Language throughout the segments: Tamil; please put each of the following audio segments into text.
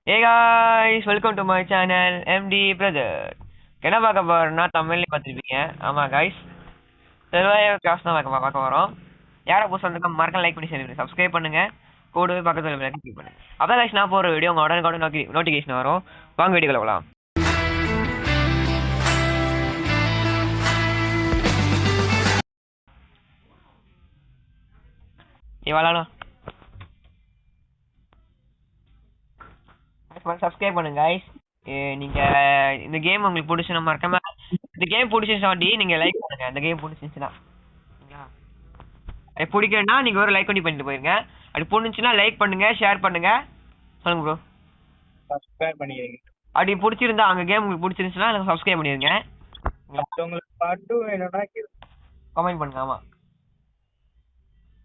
Hey guys, welcome to my channel MD Brother. என்ன பார்க்க போறோம்னா தமிழ்ல பார்த்துருப்பீங்க. ஆமா guys, சர்வைவல் கிளாஸ் தான் பார்க்க போறோம். யாரை புதுசா வந்து மறக்காம லைக் பண்ணி ஷேர் சப்ஸ்கிரைப் பண்ணுங்க. கூடவே பக்கத்துல பெல் கிளிக் பண்ணுங்க. அப்பதான் guys நான் போற வீடியோ உங்க உடனே நோட்டிஃபிகேஷன் வரும். வாங்க வீடியோக்குள்ள போலாம். இவளானா சப்ஸ்கிரைப் பண்ணுங்க guys. நீங்க இந்த கேம் உங்களுக்கு பிடிச்சுனா மறக்காம இந்த கேம் பிடிச்சிருந்தாண்டி நீங்க லைக் பண்ணுங்க. இந்த கேம் பிடிச்சிருந்துச்சுன்னா அது பிடிக்கலன்னா நீங்க ஒரு லைக் பண்ணிட்டு போயிருங்க. அது பிடிச்சுன்னா லைக் பண்ணுங்க, ஷேர் பண்ணுங்க. சொல்லுங்க ப்ரோ. சப்ஸ்கிரைப் பண்ணிடுங்க. அப்படி பிடிச்சிருந்தா அங்க கேம் உங்களுக்கு பிடிச்சிருந்துச்சுன்னா எனக்கு சப்ஸ்கிரைப் பண்ணிடுங்க. உங்களுக்கு பாட்டு வேணும்னா கமெண்ட் பண்ணுங்க. ஆமா,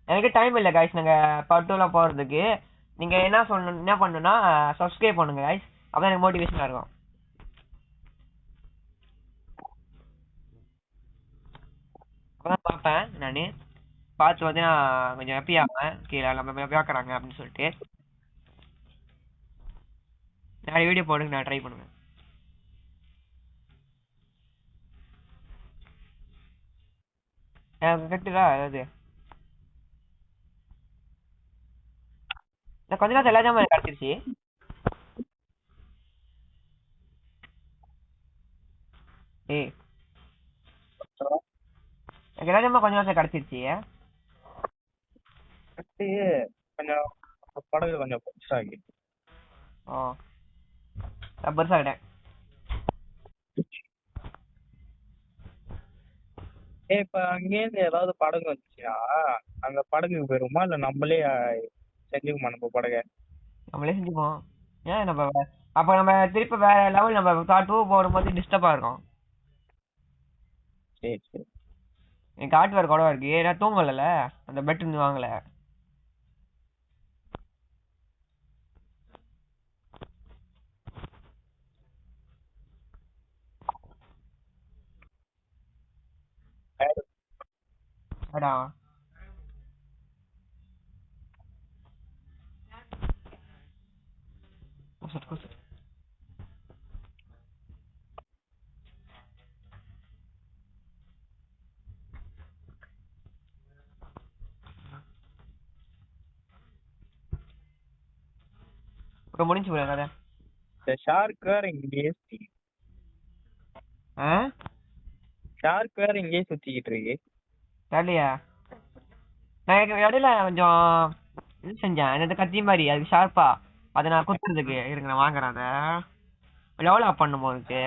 எனக்கு டைம் இல்லை காய்ஸ் நாங்க பட்டுலாம் போறதுக்கு. நீங்க என்ன பண்ணணும்னா சப்ஸ்கிரைப் பண்ணுங்க காய்ஸ். அப்பதான் எனக்கு மோட்டிவேஷனா இருக்கும். அப்பதான் பார்ப்பேன் நானு. பார்த்து வந்து நான் கொஞ்சம் ஹாப்பி ஆவேன். கீழே நம்ம பார்க்குறாங்க அப்படின்னு சொல்லிட்டு நிறைய வீடியோ போடுங்க, நான் ட்ரை பண்ணுவேன். எனக்கு கட்டுதா அதாவது நான் கொஞ்ச நேரத்தில் எல்லா ஜாமும் எனக்கு கிடச்சிருச்சு. ஏய், எனக்கு எல்லா ஜாமும் கொஞ்ச நேரத்தில் கிடச்சிருச்சு. கொஞ்சம் படகு கொஞ்சம் பெருசாகி நான் பெருசாகிட்டேன். இப்ப அங்கேருந்து ஏதாவது படகு வந்துச்சுன்னா அந்த படகுக்கு போயிருமா இல்ல நம்மளே செஞ்சுக்குமா? நம்ம படகை நம்மளே செஞ்சுப்போம். ஏன் நம்ம அப்போ நம்ம திருப்பி வேற லெவல் நம்ம டூ போடும்போது டிஸ்டர்பாக இருக்கும். சரி சரி. என் காட்டு வேறு குடவா இருக்கு. ஏன்னா தூங்கல, அந்த பெட் இருந்து வாங்கல. அடா இப்போ முடிஞ்சு போல கதை. இந்த ஷார்க் வேற இங்கேயே ஷார்க் வேற இங்கேயே சுத்திக்கிட்டு இருக்கு. தெரியலையா? நான் இடையில கொஞ்சம் இது செஞ்சேன், என்னது கத்தி மாதிரி அதுக்கு ஷார்ப்பா அதை நான் குத்துறதுக்கு இருங்க, நான் வாங்குறேன். அதை டெவலப் பண்ணும் போதுக்கு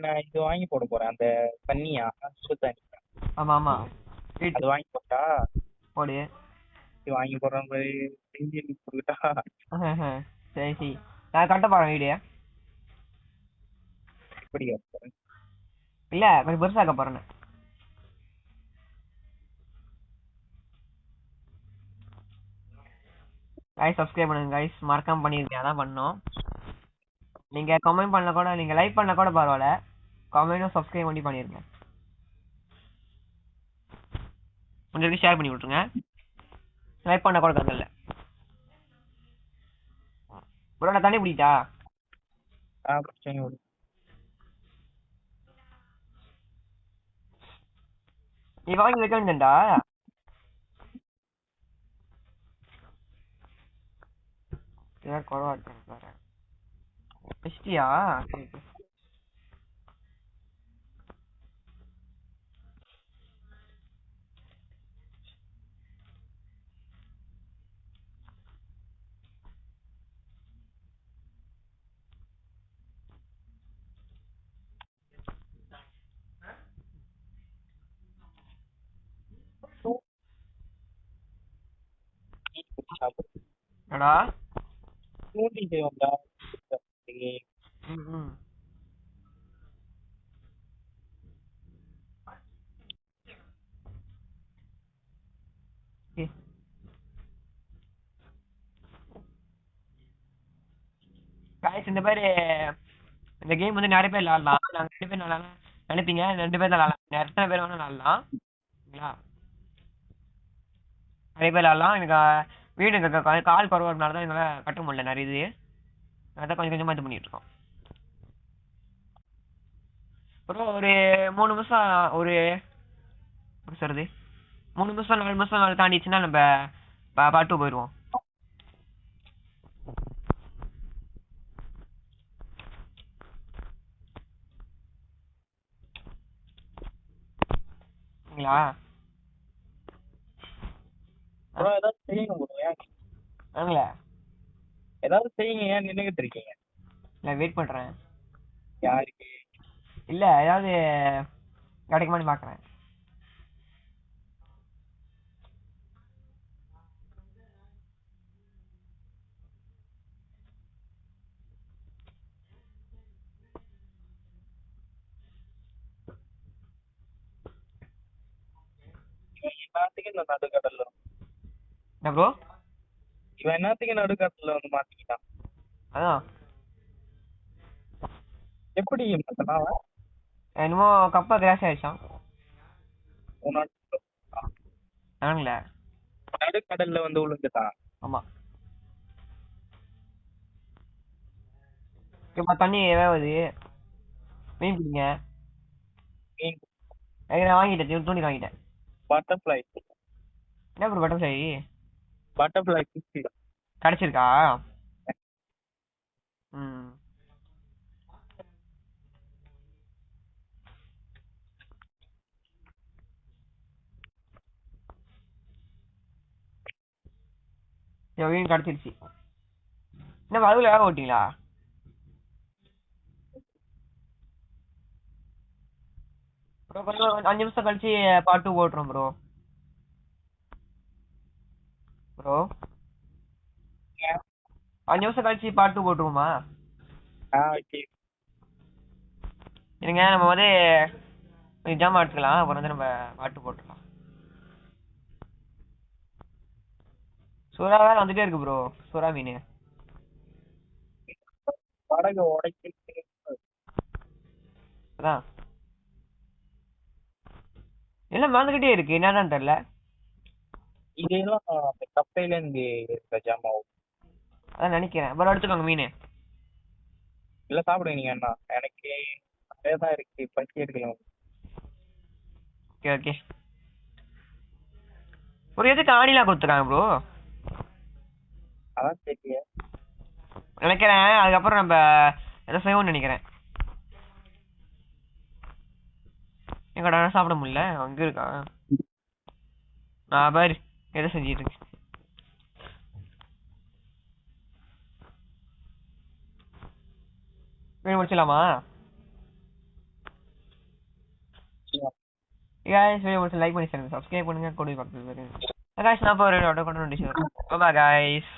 நான் இது வாங்கி போட போறேன். அந்த தண்ணியா சுத்தண்ணி. ஆமா ஆமா, அது வாங்கி போட்டா போடு. இது வாங்கி போடுற மாதிரி செஞ்சு கொடுத்துட்டா. சரி சரி, நான் கட்ட போறேன் வீடியோ. இப்படி இல்ல கொஞ்சம் பெருசாக்க போறேன். கைஸ் சப்ஸ்கிரைப் பண்ணுங்க கைஸ், மறக்காம பண்ணிருக்கேன். அதான் பண்ணோம். நீங்க கமெண்ட் பண்ணல கூட, நீங்க லைக் பண்ணல கூட பரவாயில்ல, கமெண்ட்டும் சப்ஸ்கிரைப் பண்ணி பண்ணிருங்க. உங்களுக்கு ஷேர் பண்ணி விட்டுருங்க. லைக் பண்ண கூட கதை இல்லை. ப்ரோ நான் தண்ணி பிடிட்டா நீ வாங்கி வைக்க வேண்டியதுடா. குறவா இருக்கு இஷ்டியா. சாப்பிடு. என்னடா? பூண்டி செய்வோம்டா. ம் ம். காய்ஸ் இந்த மாதிரி இந்த கேம் வந்து நிறைய பேர் விளாடலாம். நாங்கள் 2 பேர் விளாடலாம் நினைப்பீங்க, 2 பேர் தான் விளாடலாம். எத்தனை பேர் வேணாலும் விளாடலாம். சரிங்களா? நிறைய பேர் விளாடலாம். எனக்கு வீடு கால் குறவனால தான் எங்களால் கட்ட முடியல நிறைய இது. அதான் கொஞ்சம் கொஞ்சமாக இது பண்ணிட்டு இருக்கோம். அப்புறம் ஒரு 3 நிமிஷம் ஒரு சொல்றது 3 நிமிஷம் 4 நிமிஷம் தாண்டிச்சுன்னா நம்ம பாட்டு போயிடுவோம். சரிங்களா? ப்ரோ ஏதாவது செய்யணும் ப்ரோ. ஏன் வாங்களே. ஏதாவது செய்யுங்க, ஏன் நின்றுகிட்டு இருக்கீங்க? இல்லை வெயிட் பண்ணுறேன். யாருக்கு? இல்லை ஏதாவது கிடைக்குமான்னு பார்க்குறேன். என்னத்துக்கு இந்த நடுக்கடல்ல என்ன ப்ரோ? இவன் என்னத்துக்கு நடுக்கடல்ல வந்து மாட்டிக்கிட்டான்? அதான் எப்படி மாட்டினான்? என்னமோ கப்பா கிராஷ் ஆயிடுச்சான். ஆனுங்களே. நடுக்கடல்ல வந்து விழுந்துட்டான். ஆமாம். இப்போ தண்ணி வேவுது. மீன் பிடிங்க. மீன் நான் வாங்கிட்டேன், தூண்டி வாங்கிட்டேன். பட்டர்ஃப்ளை. என்ன ப்ரோ பட்டர்ஃப்ளை? பட்டர்ஃப்ளை ஃபிஷ் கிடைச்சிருக்கா? ம். மீன் கிடைச்சிருச்சு. என்ன அதுல வேக ஓட்டிங்களா? ப்ரோ கொஞ்சம் 5 நிமிஷம் கழிச்சு பார்ட் 2 போட்டுரும் ப்ரோ. ப்ரோ 5 நிமிஷம் கழிச்சு பார்ட் 2 போட்டுருவோமா? ஓகே. இருங்க நம்ம வந்து கொஞ்சம் ஜாமான் எடுத்துக்கலாம், அப்புறம் வந்து நம்ம பார்ட் 2 போட்டுடலாம். சுறா வேற வந்துட்டே இருக்கு ப்ரோ. சுறா மீன் படகு உடைச்சு அதான் எல்லாம் மறந்துகிட்டே இருக்கு, என்னன்னு தெரியல. இதெல்லாம் அந்த கப்பையில இருந்து இருக்க ஜாமாவும். அதான் நினைக்கிறேன். அப்புறம் எடுத்துக்கோங்க மீன். இல்ல சாப்பிடுங்க நீங்க அண்ணா, எனக்கு அதே தான் இருக்கு, பசி எடுக்கலாம். Okay okay. ஒரு எதுக்கு ஆணிலாம் கொடுத்துருக்காங்க ப்ரோ? அதான் தெரியல. நினைக்கிறேன் அதுக்கப்புறம் நம்ம எதை செய்வோம்னு நினைக்கிறேன். எங்கடா சாப்பிட முடியல, அங்க இருக்கா? நான் பாரு எதை செஞ்சிட்டு இருக்கேன். வீடு முடிச்சலாமா? guys வீடியோ முடிச்சு லைக் பண்ணி சப்ஸ்கிரைப் பண்ணுங்க, கூட பக்கத்துல இருக்கு guys. நான் போறேன், கொண்டு வந்து guys.